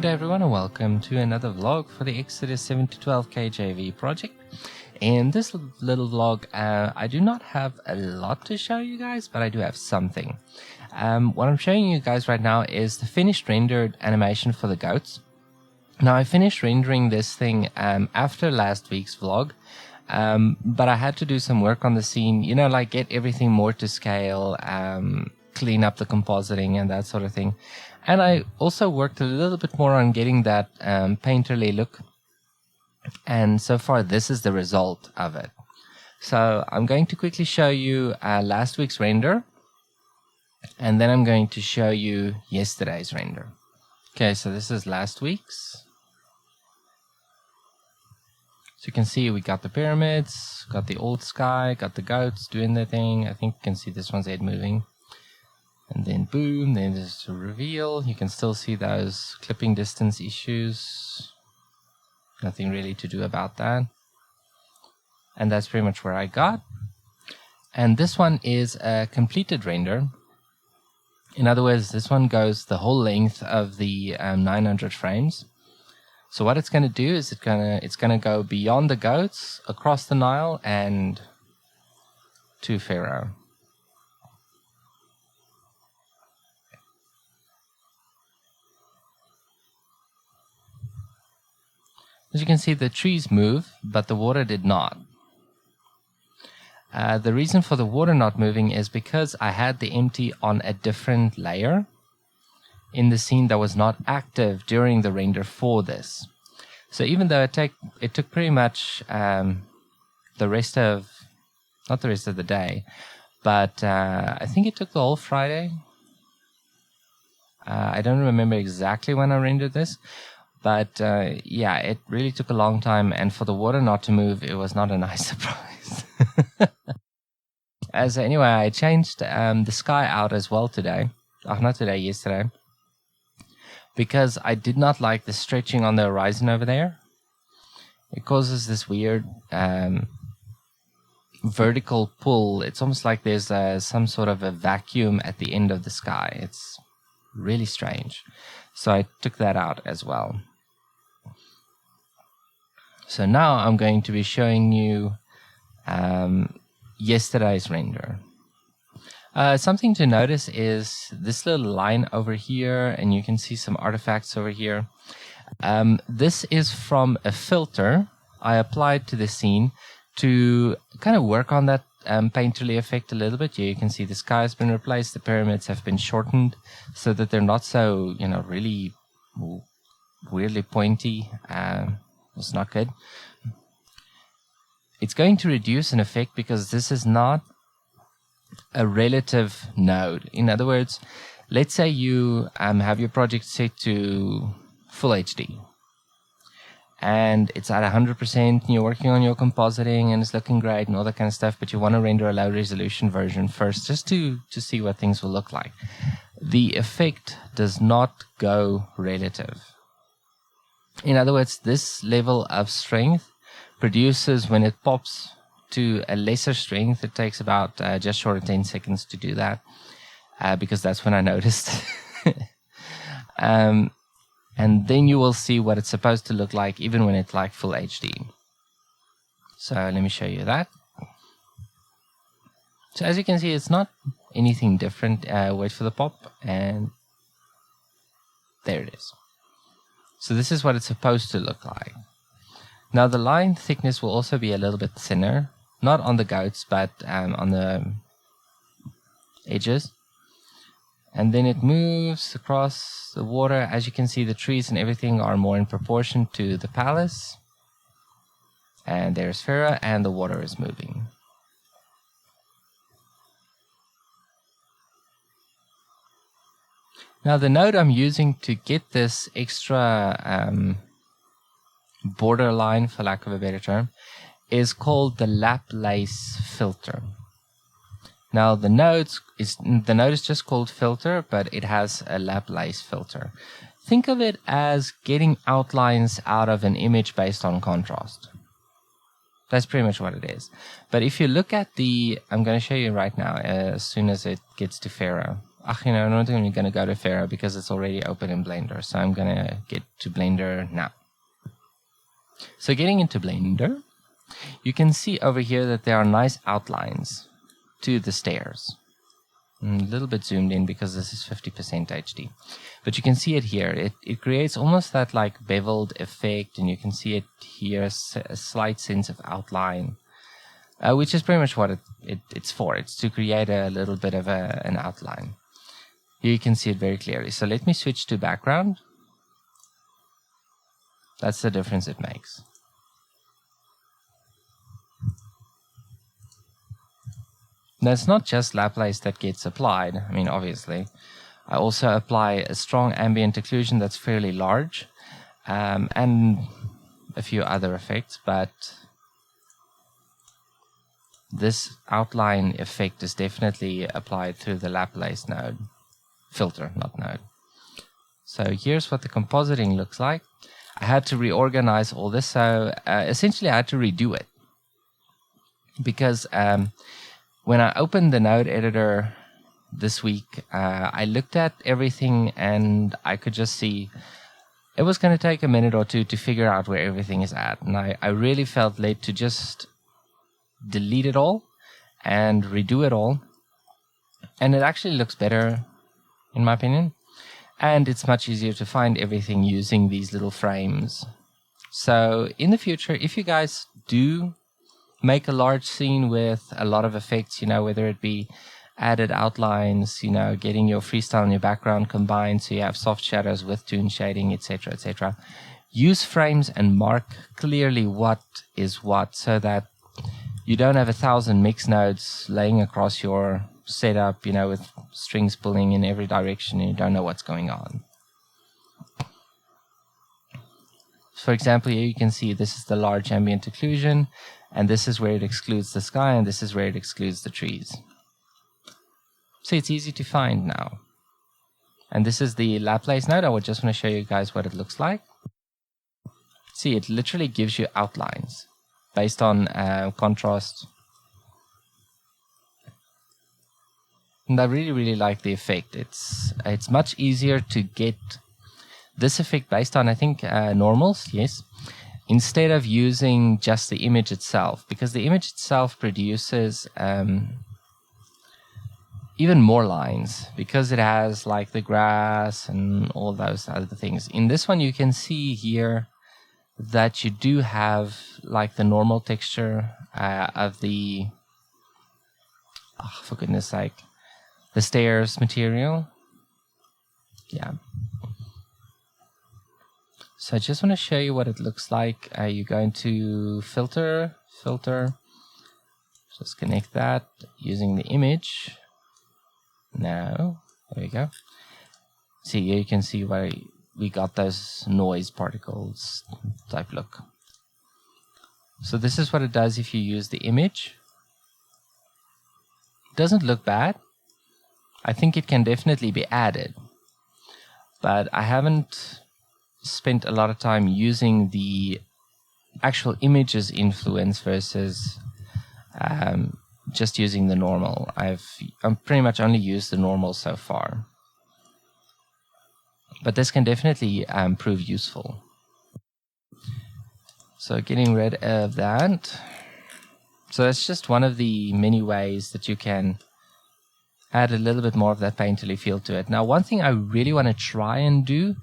Good day everyone and welcome to another vlog for the Exodus 7 to 12K JV project. In this little vlog, I do not have a lot to show you guys, but I do have something. What I'm showing you guys right now is the finished rendered animation for the goats. Now I finished rendering this thing after last week's vlog, but I had to do some work on the scene, you know, like get everything more to scale, clean up the compositing and that sort of thing. And I also worked a little bit more on getting that painterly look. And so far, this is the result of it. So I'm going to quickly show you last week's render. And then I'm going to show you yesterday's render. Okay, so this is last week's. So you can see we got the pyramids, got the old sky, got the goats doing their thing. I think you can see this one's head moving. And then boom, then there's a reveal. You can still see those clipping distance issues. Nothing really to do about that. And that's pretty much where I got. And this one is a completed render. In other words, this one goes the whole length of the 900 frames. So what it's going to do is it's going to go beyond the goats, across the Nile, and to Pharaoh. As you can see, the trees move, but the water did not. The reason for the water not moving is because I had the empty on a different layer in the scene that was not active during the render for this. So even though it took pretty much not the rest of the day, but I think it took the whole Friday. I don't remember exactly when I rendered this. But yeah, it really took a long time, and for the water not to move, it was not a nice surprise. Anyway, I changed the sky out as well today. Not today, yesterday. Because I did not like the stretching on the horizon over there. It causes this weird vertical pull. It's almost like there's some sort of a vacuum at the end of the sky. It's really strange. So I took that out as well. So now I'm going to be showing you yesterday's render. Something to notice is this little line over here, and you can see some artifacts over here. This is from a filter I applied to the scene to kind of work on that painterly effect a little bit. Here you can see the sky has been replaced, the pyramids have been shortened so that they're not so, you know, really weirdly pointy. It's not good. It's going to reduce an effect because this is not a relative node. In other words, let's say you have your project set to full HD and it's at 100% and you're working on your compositing and it's looking great and all that kind of stuff, but you want to render a low resolution version first just to see what things will look like. The effect does not go relative. In other words, this level of strength produces, when it pops to a lesser strength, it takes about just short of 10 seconds to do that, because that's when I noticed. And then you will see what it's supposed to look like even when it's like full HD. So let me show you that. So as you can see, it's not anything different. Wait for the pop, and there it is. So this is what it's supposed to look like. Now the line thickness will also be a little bit thinner, not on the goats, but on the edges. And then it moves across the water. As you can see, the trees and everything are more in proportion to the palace. And there's Pharaoh, and the water is moving. Now the node I'm using to get this extra borderline, for lack of a better term, is called the Laplace filter. Now the node is just called filter, but it has a Laplace filter. Think of it as getting outlines out of an image based on contrast. That's pretty much what it is. But if you look at I'm going to show you right now as soon as it gets to Pharaoh. You know, I'm not even going to go to Pharaoh because it's already open in Blender. So I'm going to get to Blender now. So getting into Blender, you can see over here that there are nice outlines to the stairs. I'm a little bit zoomed in because this is 50% HD. But you can see it here. It creates almost that like beveled effect, and you can see it here, a slight sense of outline, which is pretty much what it's for. It's to create a little bit of an outline. Here you can see it very clearly. So let me switch to background. That's the difference it makes. Now, it's not just Laplace that gets applied. I mean, obviously. I also apply a strong ambient occlusion that's fairly large, and a few other effects, but this outline effect is definitely applied through the Laplace node. Filter, not node. So here's what the compositing looks like. I had to reorganize all this, so essentially I had to redo it. Because when I opened the node editor this week, I looked at everything and I could just see it was going to take a minute or two to figure out where everything is at. And I really felt led to just delete it all and redo it all. And it actually looks better, in my opinion. And it's much easier to find everything using these little frames. So in the future, if you guys do make a large scene with a lot of effects, you know, whether it be added outlines, you know, getting your freestyle and your background combined so you have soft shadows with toon shading, etc., etc., use frames and mark clearly what is what so that you don't have 1,000 mix nodes laying across your setup, you know, with strings pulling in every direction and you don't know what's going on. For example, here you can see this is the large ambient occlusion, and this is where it excludes the sky, and this is where it excludes the trees. So it's easy to find now. And this is the Laplace node. I would just want to show you guys what it looks like. See, it literally gives you outlines based on contrast. And I really, really like the effect. It's much easier to get this effect based on, I think, normals, yes, instead of using just the image itself, because the image itself produces even more lines, because it has like the grass and all those other things. In this one, you can see here that you do have like the normal texture of the, for goodness sake, the stairs material. Yeah. So I just want to show you what it looks like. You go into filter, just connect that using the image. Now, there you go. See, here you can see why we got those noise particles type look. So this is what it does if you use the image. It doesn't look bad. I think it can definitely be added, but I haven't spent a lot of time using the actual image's influence versus just using the normal. I've pretty much only used the normal so far, but this can definitely prove useful. So getting rid of that. So that's just one of the many ways that you can add a little bit more of that painterly feel to it. Now, one thing I really want to try and do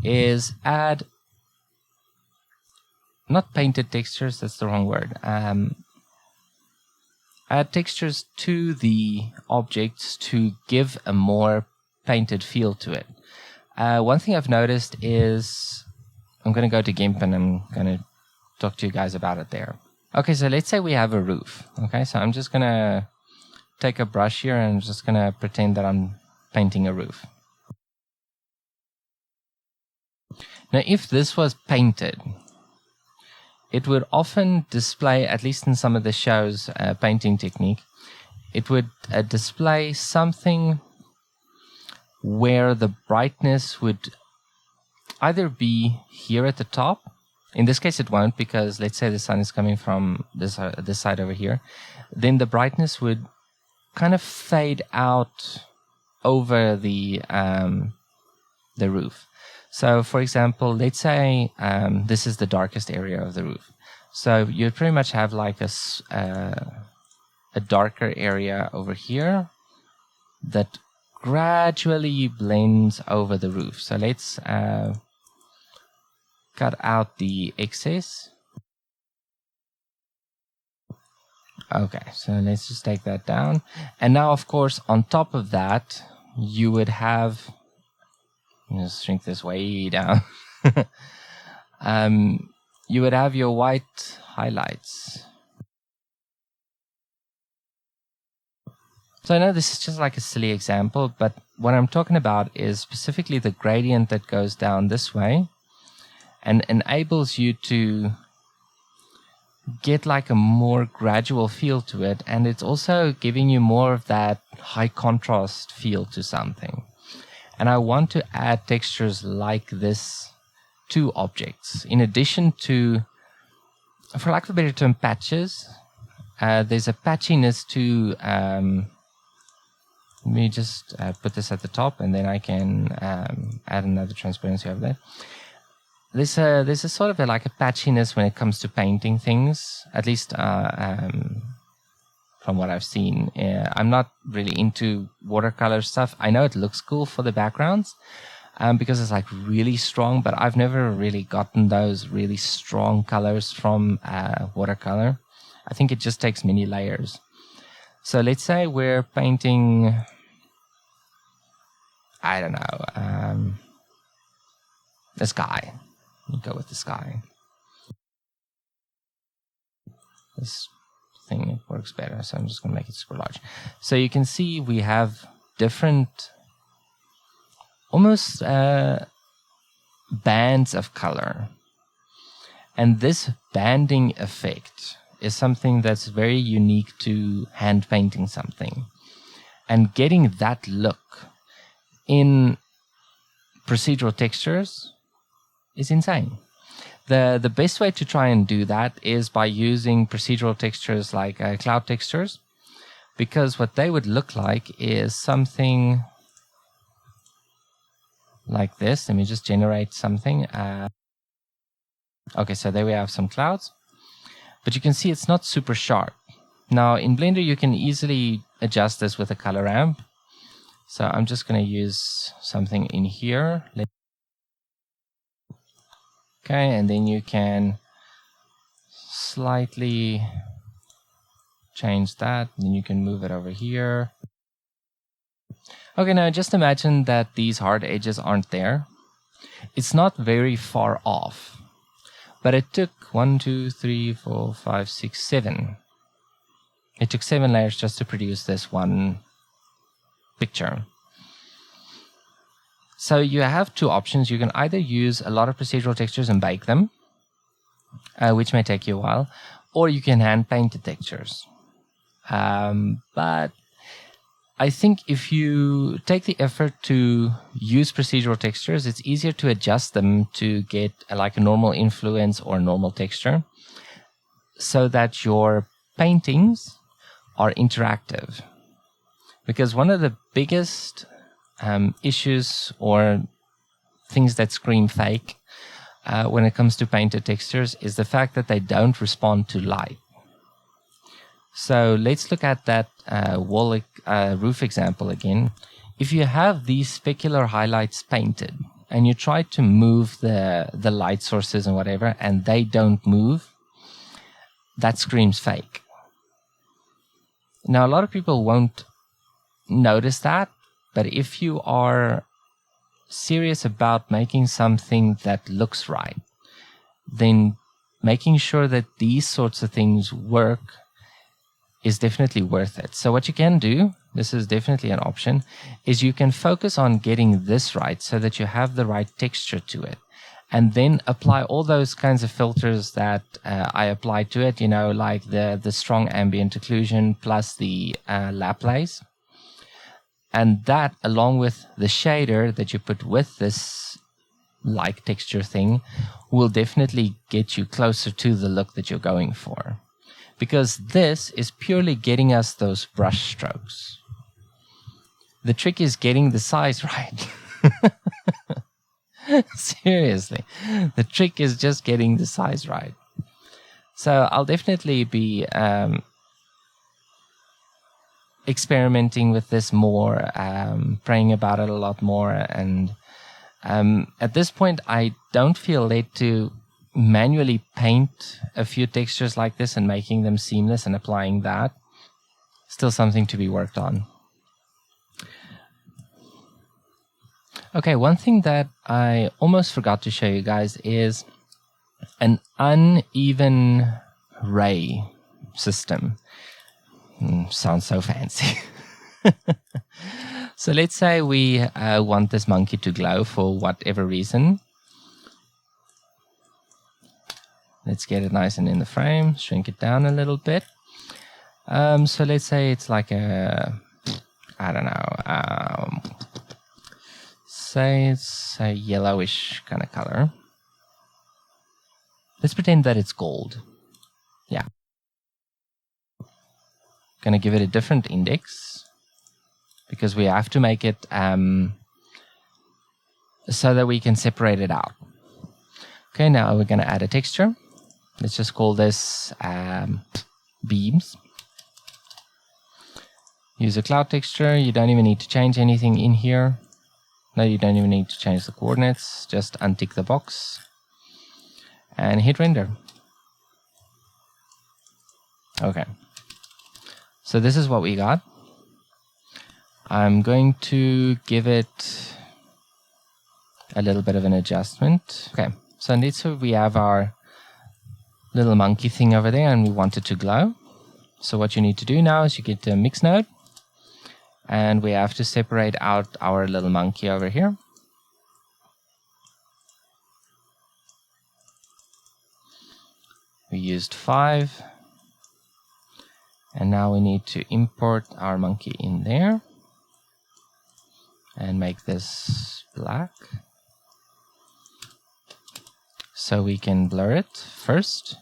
is add, not painted textures, that's the wrong word, add textures to the objects to give a more painted feel to it. One thing I've noticed is, I'm going to go to GIMP and I'm going to talk to you guys about it there. Okay, so let's say we have a roof. Okay, so I'm just going to take a brush here and I'm just going to pretend that I'm painting a roof. Now, if this was painted, it would often display, at least in some of the shows, painting technique, it would display something where the brightness would either be here at the top. In this case, it won't, because let's say the sun is coming from this side over here. Then the brightness would kind of fade out over the roof. So, for example, let's say this is the darkest area of the roof. So you pretty much have like a darker area over here that gradually blends over the roof. So let's cut out the excess. Okay, so let's just take that down. And now, of course, on top of that, you would have, let's shrink this way down. You would have your white highlights. So I know this is just like a silly example, but what I'm talking about is specifically the gradient that goes down this way and enables you to get like a more gradual feel to it, and it's also giving you more of that high contrast feel to something. And I want to add textures like this to objects. In addition to, for lack of a better term, patches, there's a patchiness to, let me just put this at the top, and then I can add another transparency over there. There's a sort of like a patchiness when it comes to painting things, at least from what I've seen. I'm not really into watercolor stuff. I know it looks cool for the backgrounds because it's like really strong, but I've never really gotten those really strong colors from watercolor. I think it just takes many layers. So let's say we're painting, I don't know, the sky. We'll go with the sky. This thing works better, so I'm just going to make it super large. So you can see we have different, almost bands of color. And this banding effect is something that's very unique to hand painting something. And getting that look in procedural textures is insane. The best way to try and do that is by using procedural textures like cloud textures, because what they would look like is something like this. Let me just generate something. Okay, so there we have some clouds, but you can see it's not super sharp. Now in Blender you can easily adjust this with a color ramp. So I'm just going to use something in here. Okay, and then you can slightly change that, and then you can move it over here. Okay, now just imagine that these hard edges aren't there. It's not very far off, but it took 1, 2, 3, 4, 5, 6, 7. It took 7 layers just to produce this one picture. So you have two options. You can either use a lot of procedural textures and bake them, which may take you a while, or you can hand paint the textures. But I think if you take the effort to use procedural textures, it's easier to adjust them to get like a normal influence or normal texture, so that your paintings are interactive. Because one of the biggest issues or things that scream fake when it comes to painted textures is the fact that they don't respond to light. So let's look at that roof example again. If you have these specular highlights painted and you try to move the light sources and whatever, and they don't move, that screams fake. Now a lot of people won't notice that, but if you are serious about making something that looks right, then making sure that these sorts of things work is definitely worth it. So what you can do, this is definitely an option, is you can focus on getting this right so that you have the right texture to it. And then apply all those kinds of filters that I apply to it, like the strong ambient occlusion plus the Laplace. And that, along with the shader that you put with this like texture thing, will definitely get you closer to the look that you're going for. Because this is purely getting us those brush strokes. The trick is getting the size right. Seriously, the trick is just getting the size right. So I'll definitely be experimenting with this more, praying about it a lot more, and at this point I don't feel led to manually paint a few textures like this and making them seamless and applying that. Still something to be worked on. Okay, one thing that I almost forgot to show you guys is an uneven ray system. Sounds so fancy. So let's say we want this monkey to glow for whatever reason. Let's get it nice and in the frame, shrink it down a little bit. So let's say it's like a, I don't know, say it's a yellowish kind of color. Let's pretend that it's gold. Yeah. Gonna give it a different index because we have to make it so that we can separate it out. Okay, now we're gonna add a texture. Let's just call this beams. Use a cloud texture. You don't even need to change anything in here. No, you don't even need to change the coordinates. Just untick the box and hit render. Okay. So this is what we got. I'm going to give it a little bit of an adjustment. Okay, so let's say we have our little monkey thing over there and we want it to glow. So what you need to do now is you get the mix node and we have to separate out our little monkey over here. We used 5. And now we need to import our monkey in there and make this black so we can blur it first.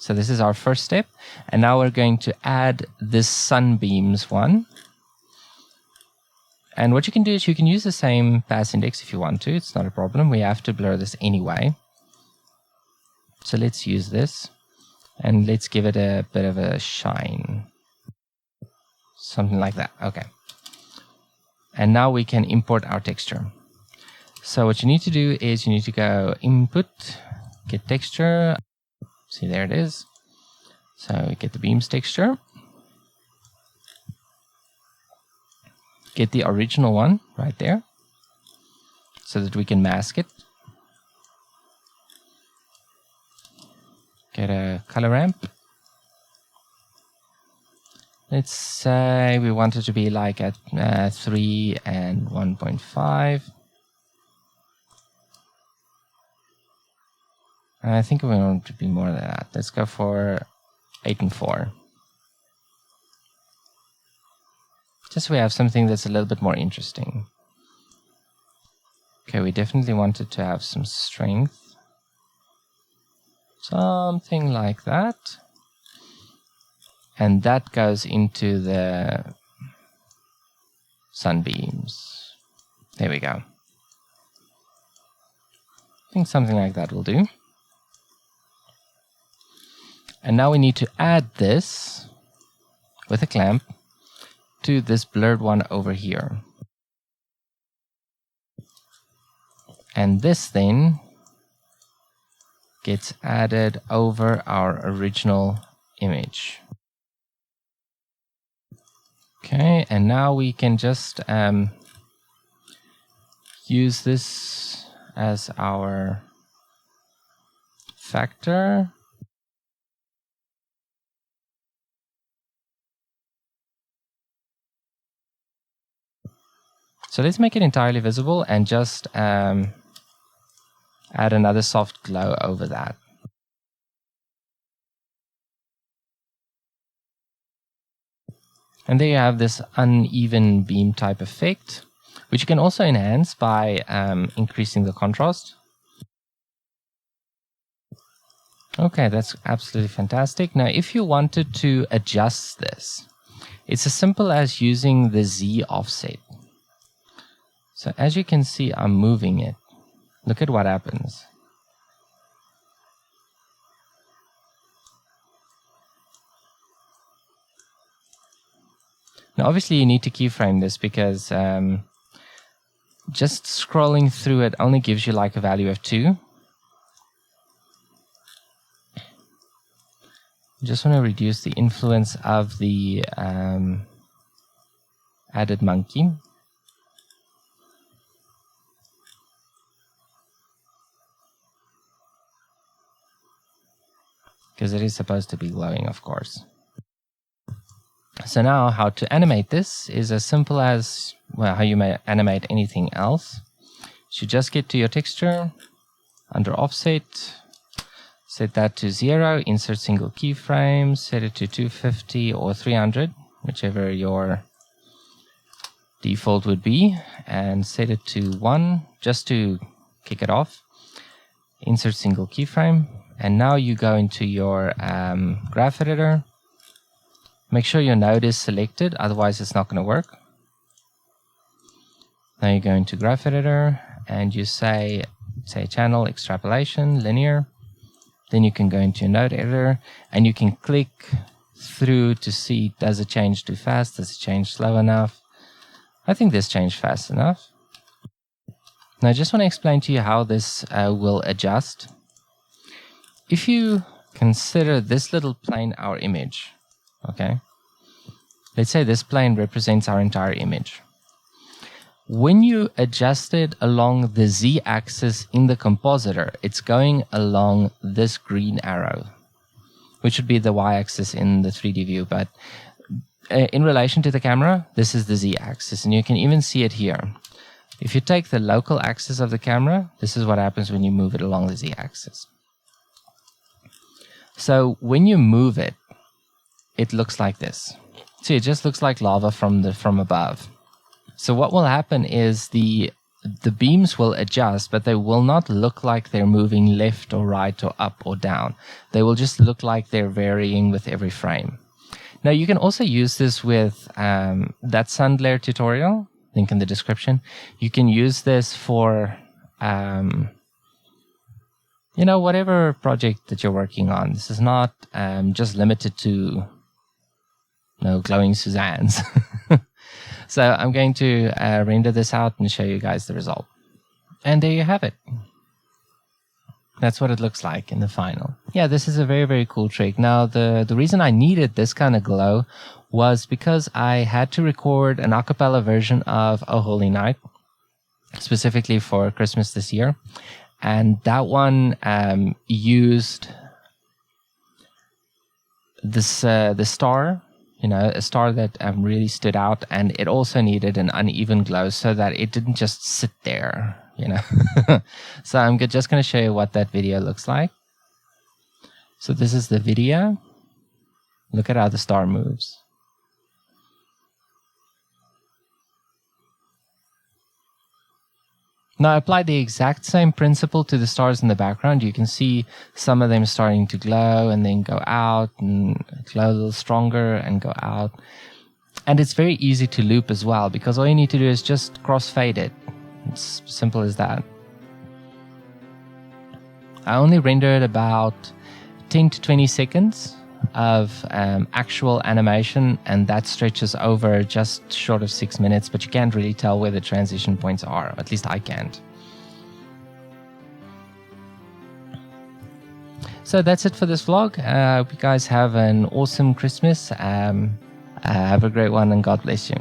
So this is our first step, and now we're going to add this sunbeams one. And what you can do is you can use the same pass index if you want to. It's not a problem. We have to blur this anyway. So let's use this and let's give it a bit of a shine. Something like that. Okay. And now we can import our texture. So what you need to do is you need to go input, get texture. See, there it is. So get the beams texture. Get the original one right there so that we can mask it. Get a color ramp. Let's say we want it to be like at 3 and 1.5. I think we want it to be more than that. Let's go for 8 and 4. Just so we have something that's a little bit more interesting. Okay, we definitely want it to have some strength. Something like that. And that goes into the sunbeams. There we go. I think something like that will do. And now we need to add this with a clamp to this blurred one over here. And this then gets added over our original image. Okay, and now we can just use this as our factor. So let's make it entirely visible and just add another soft glow over that. And there you have this uneven beam type effect, which you can also enhance by increasing the contrast. Okay, that's absolutely fantastic. Now, if you wanted to adjust this, it's as simple as using the Z offset. So as you can see, I'm moving it. Look at what happens. Now, obviously, you need to keyframe this because just scrolling through it only gives you like a value of 2. You just want to reduce the influence of the added monkey. Because it is supposed to be glowing, of course. So now how to animate this is as simple as, well, how you may animate anything else. You just get to your texture, under offset, set that to 0, insert single keyframe, set it to 250 or 300, whichever your default would be, and set it to 1 just to kick it off. Insert single keyframe, and now you go into your graph editor. Make sure your node is selected, otherwise it's not going to work. Now you go into graph editor and you say channel extrapolation linear. Then you can go into your node editor and you can click through to see, does it change too fast? Does it change slow enough? I think this changed fast enough. Now I just want to explain to you how this will adjust. If you consider this little plane our image, okay, let's say this plane represents our entire image. When you adjust it along the z-axis in the compositor, it's going along this green arrow, which would be the y-axis in the 3D view. But in relation to the camera, this is the z-axis, and you can even see it here. If you take the local axis of the camera, this is what happens when you move it along the z-axis. So when you move it, it looks like this. See, it just looks like lava from above. So what will happen is the beams will adjust, but they will not look like they're moving left or right or up or down. They will just look like they're varying with every frame. Now you can also use this with that sun glare tutorial, link in the description. You can use this for whatever project that you're working on. This is not just limited to glowing Suzannes. So I'm going to render this out and show you guys the result. And there you have it. That's what it looks like in the final. Yeah, this is a very, very cool trick. Now, the reason I needed this kind of glow was because I had to record an a cappella version of Oh Holy Night, specifically for Christmas this year. And that one used this the star, a star that really stood out, and it also needed an uneven glow so that it didn't just sit there, So I'm just going to show you what that video looks like. So this is the video. Look at how the star moves. Now I applied the exact same principle to the stars in the background. You can see some of them starting to glow and then go out and glow a little stronger and go out. And it's very easy to loop as well, because all you need to do is just crossfade it. It's simple as that. I only rendered about 10 to 20 seconds of actual animation, and that stretches over just short of 6 minutes, but you can't really tell where the transition points are. At least I can't. So that's it for this vlog. I hope you guys have an awesome Christmas. Have a great one, and God bless you.